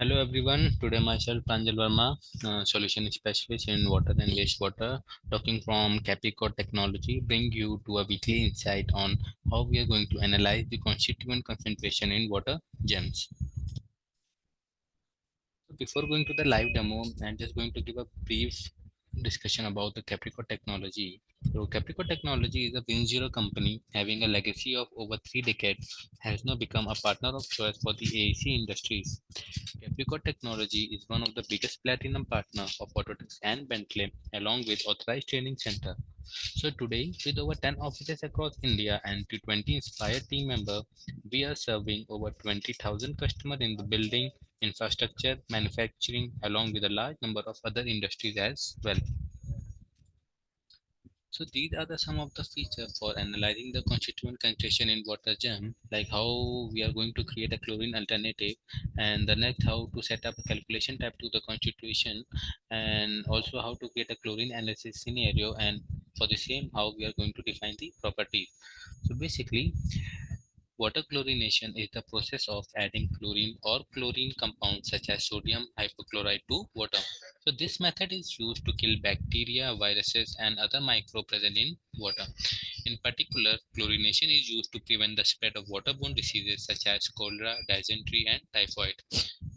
Hello everyone. Today myself Pranjal Verma, solution specialist in water and wastewater, talking from Capricorn Technology, bring you to a weekly insight on how we are going to analyze the constituent concentration in water gems. Before going to the live demo, I'm just going to give a brief discussion about the Capricorn Technology. So Capricorn Technology is a Win Zero company having a legacy of over 3 decades, has now become a partner of choice for the AEC industries. Capricorn Technology is one of the biggest platinum partners of Autodesk and Bentley, along with authorized training center. So today, with over 10 offices across India and 20 inspired team members, we are serving over 20,000 customers in the building, infrastructure, manufacturing, along with a large number of other industries as well. So these are some of the features for analyzing the constituent concentration in water gem, like how we are going to create a chlorine alternative, and the next how to set up a calculation type to the constitution, and also how to create a chlorine analysis scenario, and for the same how we are going to define the properties. So basically, water chlorination is the process of adding chlorine or chlorine compounds such as sodium hypochlorite to water. So this method is used to kill bacteria, viruses, and other microbes present in water. In particular, chlorination is used to prevent the spread of waterborne diseases such as cholera, dysentery, and typhoid.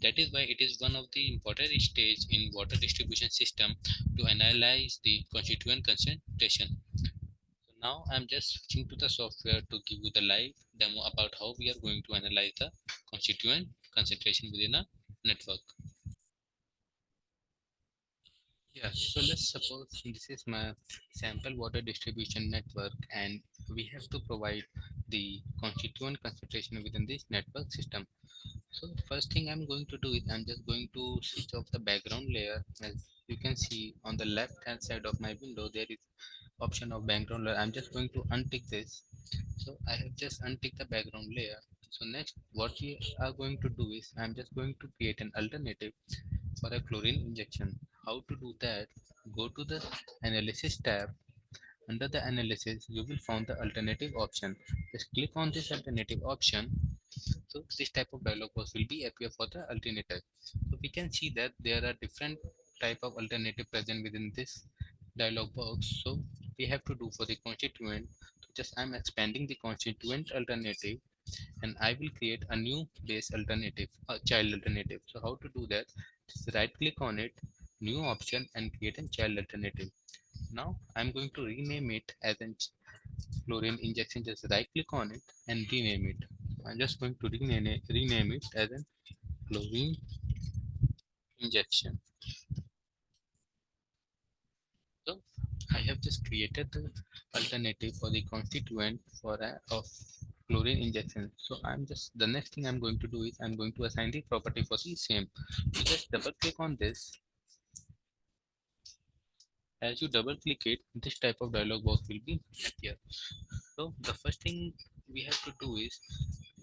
That is why it is one of the important stage in water distribution system to analyze the constituent concentration. So now I'm just switching to the software to give you the live demo about how we are going to analyze the constituent concentration within a network. Yeah, so let's suppose this is my sample water distribution network and we have to provide the constituent concentration within this network system. So first thing I'm going to do is I'm just going to switch off the background layer. As you can see on the left hand side of my window, there is option of background layer. I'm just going to untick this. So I have just unticked the background layer. So next what we are going to do is I'm just going to create an alternative for a chlorine injection. How to do that? Go to the analysis tab. Under the analysis, you will find the alternative option. Just click on this alternative option. So this type of dialog box will be appear for the alternative. So we can see that there are different type of alternative present within this dialog box. So we have to do for the constituent. So just I'm expanding the constituent alternative and I will create a new base alternative, a child alternative. So how to do that? Just right click on it, new option and create a child alternative. Now I'm going to rename it as a chlorine injection. Just right click on it and rename it. I'm just going to rename it as a chlorine injection. So I have just created the alternative for the constituent for a of chlorine injection. So I'm just the next thing I'm going to do is I'm going to assign the property for the same. So just double click on this. As you double click it, this type of dialog box will be appear. So the first thing we have to do is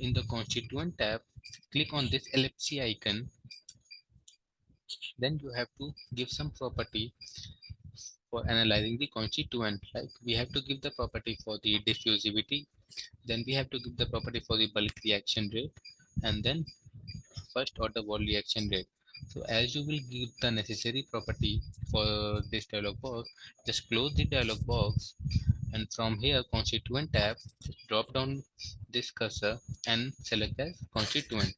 in the constituent tab, click on this ellipse icon. Then you have to give some property for analyzing the constituent. Like we have to give the property for the diffusivity, then we have to give the property for the bulk reaction rate, and then first order wall reaction rate. So as you will give the necessary property for this dialog box, just close the dialog box and from here constituent tab, just drop down this cursor and select as constituent.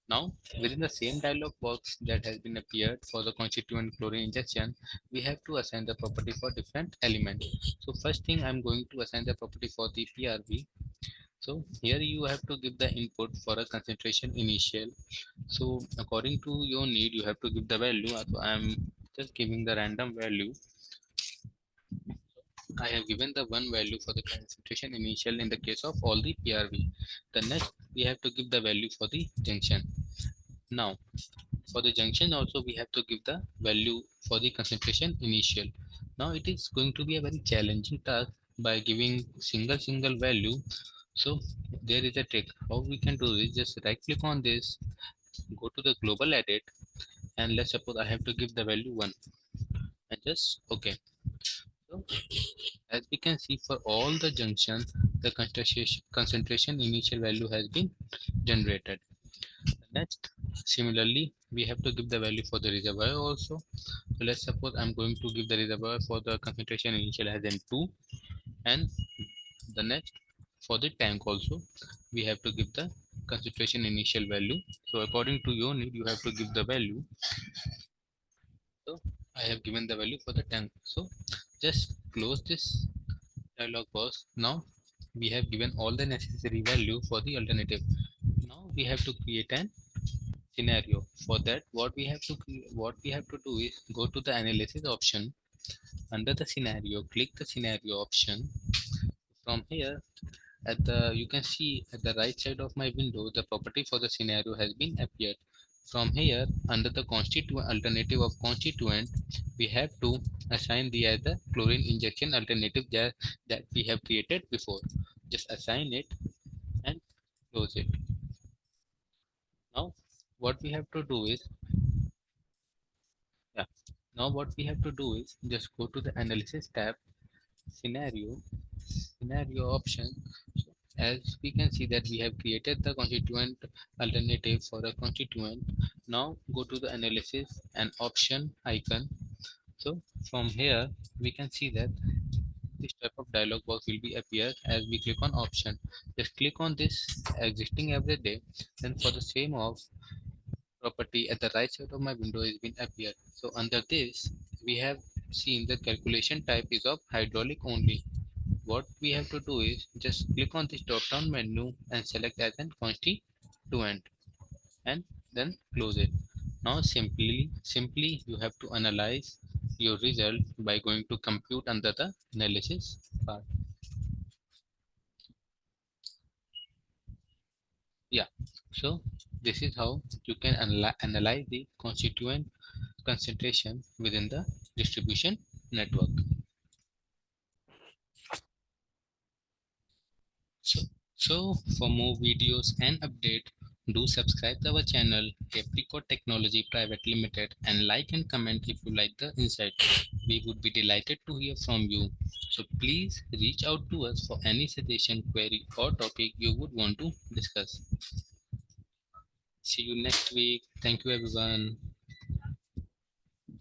Now, within the same dialog box that has been appeared for the constituent chlorine injection, we have to assign the property for different elements. So first thing I'm going to assign the property for the PRV. So here you have to give the input for a concentration initial. So according to your need, you have to give the value. So I'm just giving the random value. I have given the one value for the concentration initial in the case of all the PRV. The next we have to give the value for the junction. Now for the junction also we have to give the value for the concentration initial. Now it is going to be a very challenging task by giving single value. So there is a trick. How we can do is just right click on this, go to the global edit, and let's suppose I have to give the value 1 and just okay. So as we can see for all the junctions, the concentration initial value has been generated. Next Similarly, we have to give the value for the reservoir also. So let's suppose I'm going to give the reservoir for the concentration initial as in 2, and the next for the tank also we have to give the concentration initial value. So according to your need, you have to give the value. So I have given the value for the tank. So just close this dialog box. Now we have given all the necessary value for the alternative. Now we have to create an scenario. For that, what we have to do is go to the analysis option. Under the scenario, click the scenario option. From here, at the you can see at the right side of my window, the property for the scenario has been appeared. From here, under the constituent alternative of constituent, we have to assign the other chlorine injection alternative that we have created before. Just assign it and close it. Now what we have to do is, yeah, now what we have to do is just go to the analysis tab, scenario option. So as we can see that we have created the constituent alternative for a constituent. Now go to the analysis and option icon. So from here we can see that this type of dialog box will be appear as we click on option. Just click on this existing every day. Then for the same of property at the right side of my window has been appeared. So under this we have seen the calculation type is of hydraulic only. What we have to do is just click on this drop down menu and select as an constituent and then close it. Now simply you have to analyze your result by going to compute under the analysis part. Yeah, so this is how you can analyze the constituent concentration within the distribution network. So, so for more videos and update, do subscribe to our channel Capricorn Technology Private Limited and like and comment if you like the insight. We would be delighted to hear from you. So please reach out to us for any suggestion, query or topic you would want to discuss. See you next week. Thank you everyone.